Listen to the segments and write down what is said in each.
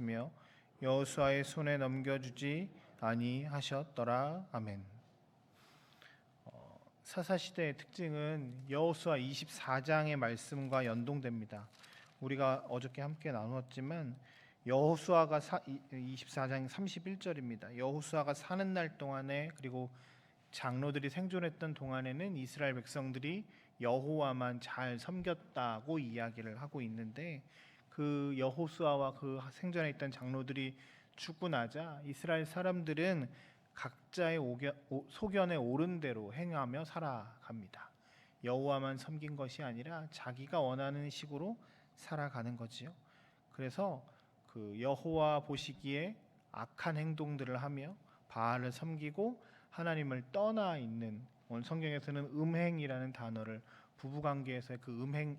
며 여호수아의 손에 넘겨주지 아니하셨더라. 아멘. 사사시대의 특징은 여호수아 24장의 말씀과 연동됩니다. 우리가 어저께 함께 나누었지만 여호수아가 24장 31절입니다. 여호수아가 사는 날 동안에, 그리고 장로들이 생존했던 동안에는 이스라엘 백성들이 여호와만 잘 섬겼다고 이야기를 하고 있는데, 그 여호수아와 그 생전에 있던 장로들이 죽고 나자 이스라엘 사람들은 각자의 소견에 옳은 대로 행하며 살아갑니다. 여호와만 섬긴 것이 아니라 자기가 원하는 식으로 살아가는 거지요. 그래서 그 여호와 보시기에 악한 행동들을 하며 바알을 섬기고 하나님을 떠나 있는, 오늘 성경에서는 음행이라는 단어를, 부부관계에서의 그 음행,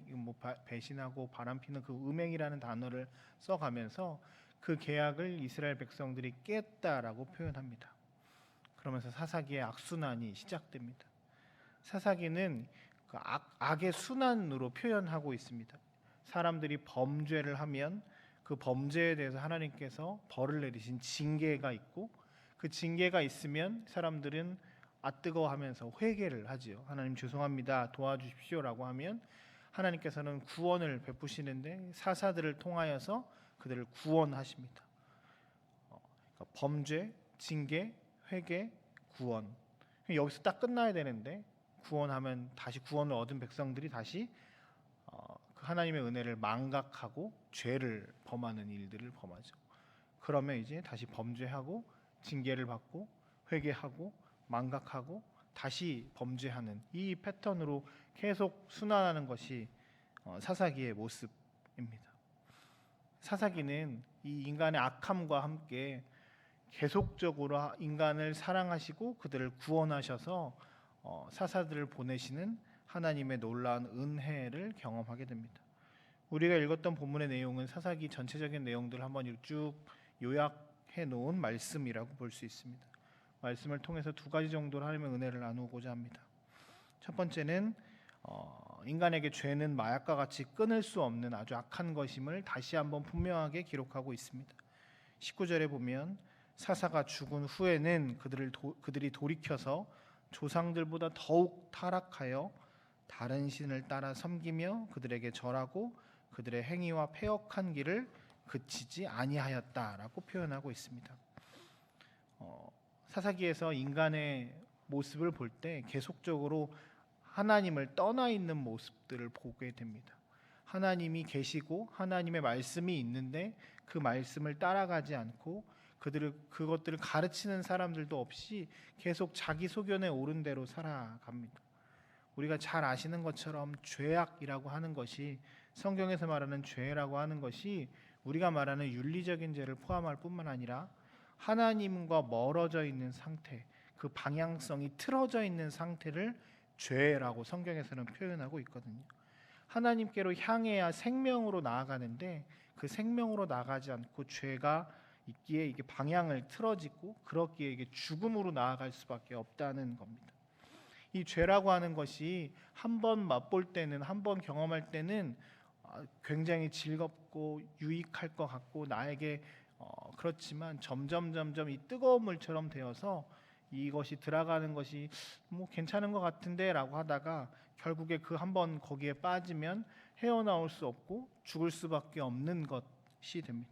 배신하고 바람피는 그 음행이라는 단어를 써가면서 그 계약을 이스라엘 백성들이 깼다라고 표현합니다. 그러면서 사사기의 악순환이 시작됩니다. 사사기는 그 악의 순환으로 표현하고 있습니다. 사람들이 범죄를 하면 그 범죄에 대해서 하나님께서 벌을 내리신 징계가 있고, 그 징계가 있으면 사람들은 뜨거워하면서 회개를 하지요. 하나님 죄송합니다, 도와주십시오라고 하면 하나님께서는 구원을 베푸시는데 사사들을 통하여서 그들을 구원하십니다. 그러니까 범죄, 징계, 회개, 구원. 여기서 딱 끝나야 되는데, 구원하면 다시 구원을 얻은 백성들이 다시 그 하나님의 은혜를 망각하고 죄를 범하는 일들을 범하죠. 그러면 이제 다시 범죄하고 징계를 받고 회개하고 망각하고 다시 범죄하는 이 패턴으로 계속 순환하는 것이 사사기의 모습입니다. 사사기는 이 인간의 악함과 함께 계속적으로 인간을 사랑하시고 그들을 구원하셔서 사사들을 보내시는 하나님의 놀라운 은혜를 경험하게 됩니다. 우리가 읽었던 본문의 내용은 사사기 전체적인 내용들을 한번 쭉 요약해 놓은 말씀이라고 볼 수 있습니다. 말씀을 통해서 두 가지 정도로 하나님의 은혜를 나누고자 합니다. 첫 번째는 인간에게 죄는 마약과 같이 끊을 수 없는 아주 악한 것임을 다시 한번 분명하게 기록하고 있습니다. 19절에 보면 사사가 죽은 후에는 그들이 돌이켜서 조상들보다 더욱 타락하여 다른 신을 따라 섬기며 그들에게 절하고 그들의 행위와 패역한 길을 그치지 아니하였다라고 표현하고 있습니다. 사사기에서 인간의 모습을 볼 때 계속적으로 하나님을 떠나 있는 모습들을 보게 됩니다. 하나님이 계시고 하나님의 말씀이 있는데 그 말씀을 따라가지 않고 그것들을 가르치는 사람들도 없이 계속 자기 소견에 옳은 대로 살아갑니다. 우리가 잘 아시는 것처럼 죄악이라고 하는 것이, 성경에서 말하는 죄라고 하는 것이 우리가 말하는 윤리적인 죄를 포함할 뿐만 아니라 하나님과 멀어져 있는 상태, 그 방향성이 틀어져 있는 상태를 죄라고 성경에서는 표현하고 있거든요. 하나님께로 향해야 생명으로 나아가는데 그 생명으로 나가지 않고 죄가 있기에 이게 방향을 틀어지고, 그렇기에 이게 죽음으로 나아갈 수밖에 없다는 겁니다. 이 죄라고 하는 것이 한 번 맛볼 때는, 한 번 경험할 때는 굉장히 즐겁고 유익할 것 같고 나에게 그렇지만 점점 이 뜨거운 물처럼 되어서 이것이 들어가는 것이 괜찮은 것 같은데 라고 하다가 결국에 그 한 번 거기에 빠지면 헤어나올 수 없고 죽을 수밖에 없는 것이 됩니다.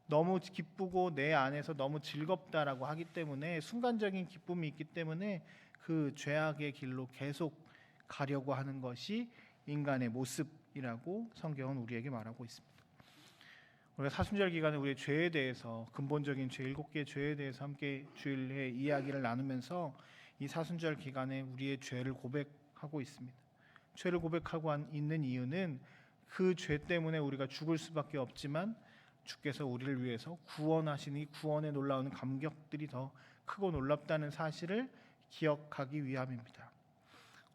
너무 기쁘고 내 안에서 너무 즐겁다라고 하기 때문에, 순간적인 기쁨이 있기 때문에 그 죄악의 길로 계속 가려고 하는 것이 인간의 모습이라고 성경은 우리에게 말하고 있습니다. 우리가 사순절 기간에 우리의 죄에 대해서, 근본적인 죄 7개의 죄에 대해서 함께 주일에 이야기를 나누면서 이 사순절 기간에 우리의 죄를 고백하고 있습니다. 죄를 고백하고 있는 이유는 그 죄 때문에 우리가 죽을 수밖에 없지만 주께서 우리를 위해서 구원하신 이 구원에 놀라운 감격들이 더 크고 놀랍다는 사실을 기억하기 위함입니다.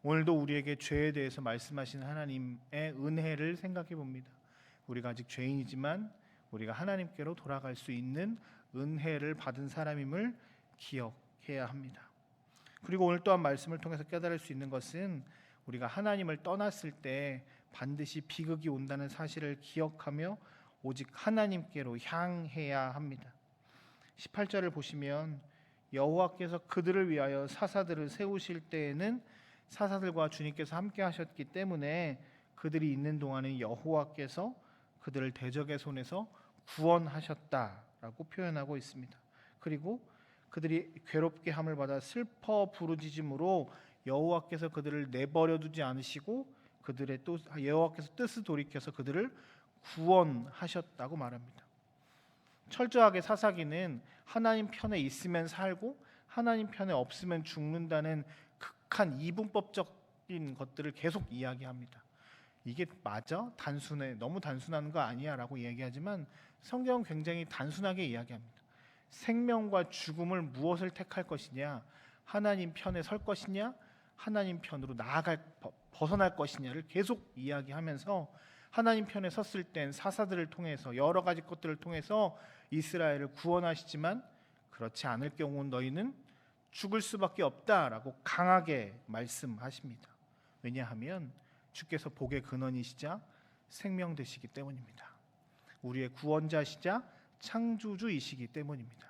오늘도 우리에게 죄에 대해서 말씀하신 하나님의 은혜를 생각해 봅니다. 우리가 아직 죄인이지만 우리가 하나님께로 돌아갈 수 있는 은혜를 받은 사람임을 기억해야 합니다. 그리고 오늘 또한 말씀을 통해서 깨달을 수 있는 것은 우리가 하나님을 떠났을 때 반드시 비극이 온다는 사실을 기억하며 오직 하나님께로 향해야 합니다. 18절을 보시면 여호와께서 그들을 위하여 사사들을 세우실 때에는 사사들과 주님께서 함께 하셨기 때문에 그들이 있는 동안은 여호와께서 그들을 대적의 손에서 구원하셨다라고 표현하고 있습니다. 그리고 그들이 괴롭게 함을 받아 슬퍼 부르짖음으로 여호와께서 그들을 내버려 두지 않으시고 그들의 또 여호와께서 뜻을 돌이켜서 그들을 구원하셨다고 말합니다. 철저하게 사사기는 하나님 편에 있으면 살고 하나님 편에 없으면 죽는다는 극한 이분법적인 것들을 계속 이야기합니다. 이게 맞아? 단순해? 너무 단순한 거 아니야? 라고 얘기하지만 성경은 굉장히 단순하게 이야기합니다. 생명과 죽음을 무엇을 택할 것이냐, 하나님 편에 설 것이냐, 하나님 편으로 벗어날 것이냐를 계속 이야기하면서 하나님 편에 섰을 땐 사사들을 통해서 여러 가지 것들을 통해서 이스라엘을 구원하시지만 그렇지 않을 경우 너희는 죽을 수밖에 없다라고 강하게 말씀하십니다. 왜냐하면 주께서 복의 근원이시자 생명 되시기 때문입니다. 우리의 구원자시자 창조주이시기 때문입니다.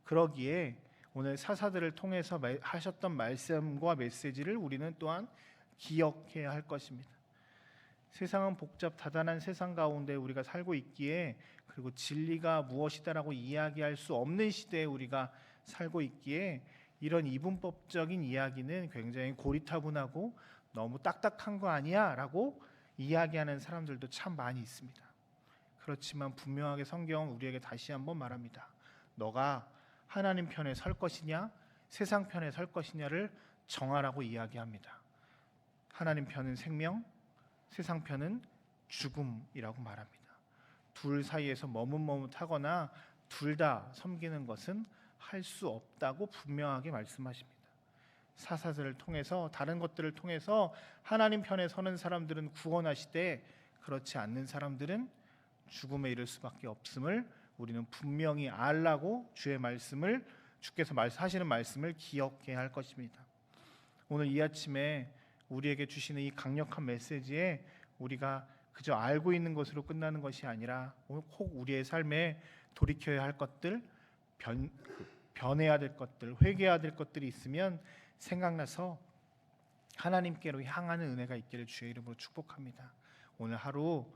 그러기에 오늘 사사들을 통해서 하셨던 말씀과 메시지를 우리는 또한 기억해야 할 것입니다. 세상은 복잡 다단한 세상 가운데 우리가 살고 있기에, 그리고 진리가 무엇이다라고 이야기할 수 없는 시대에 우리가 살고 있기에 이런 이분법적인 이야기는 굉장히 고리타분하고 너무 딱딱한 거 아니야? 라고 이야기하는 사람들도 참 많이 있습니다. 그렇지만 분명하게 성경은 우리에게 다시 한번 말합니다. 너가 하나님 편에 설 것이냐 세상 편에 설 것이냐를 정하라고 이야기합니다. 하나님 편은 생명, 세상 편은 죽음이라고 말합니다. 둘 사이에서 머뭇머뭇하거나 둘 다 섬기는 것은 할 수 없다고 분명하게 말씀하십니다. 사사들을 통해서 다른 것들을 통해서 하나님 편에 서는 사람들은 구원하시되 그렇지 않는 사람들은 죽음에 이를 수밖에 없음을 우리는 분명히 알라고 주께서 하시는 말씀을 기억해야 할 것입니다. 오늘 이 아침에 우리에게 주시는 이 강력한 메시지에 우리가 그저 알고 있는 것으로 끝나는 것이 아니라 혹 우리의 삶에 돌이켜야 할 것들, 변해야 될 것들, 회개해야 될 것들이 있으면 생각나서 하나님께로 향하는 은혜가 있기를 주의 이름으로 축복합니다. 오늘 하루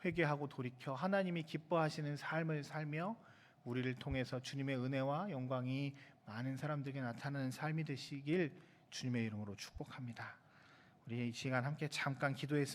회개하고 돌이켜 하나님이 기뻐하시는 삶을 살며 우리를 통해서 주님의 은혜와 영광이 많은 사람들에게 나타나는 삶이 되시길 주님의 이름으로 축복합니다. 우리 이 시간 함께 잠깐 기도했습니다.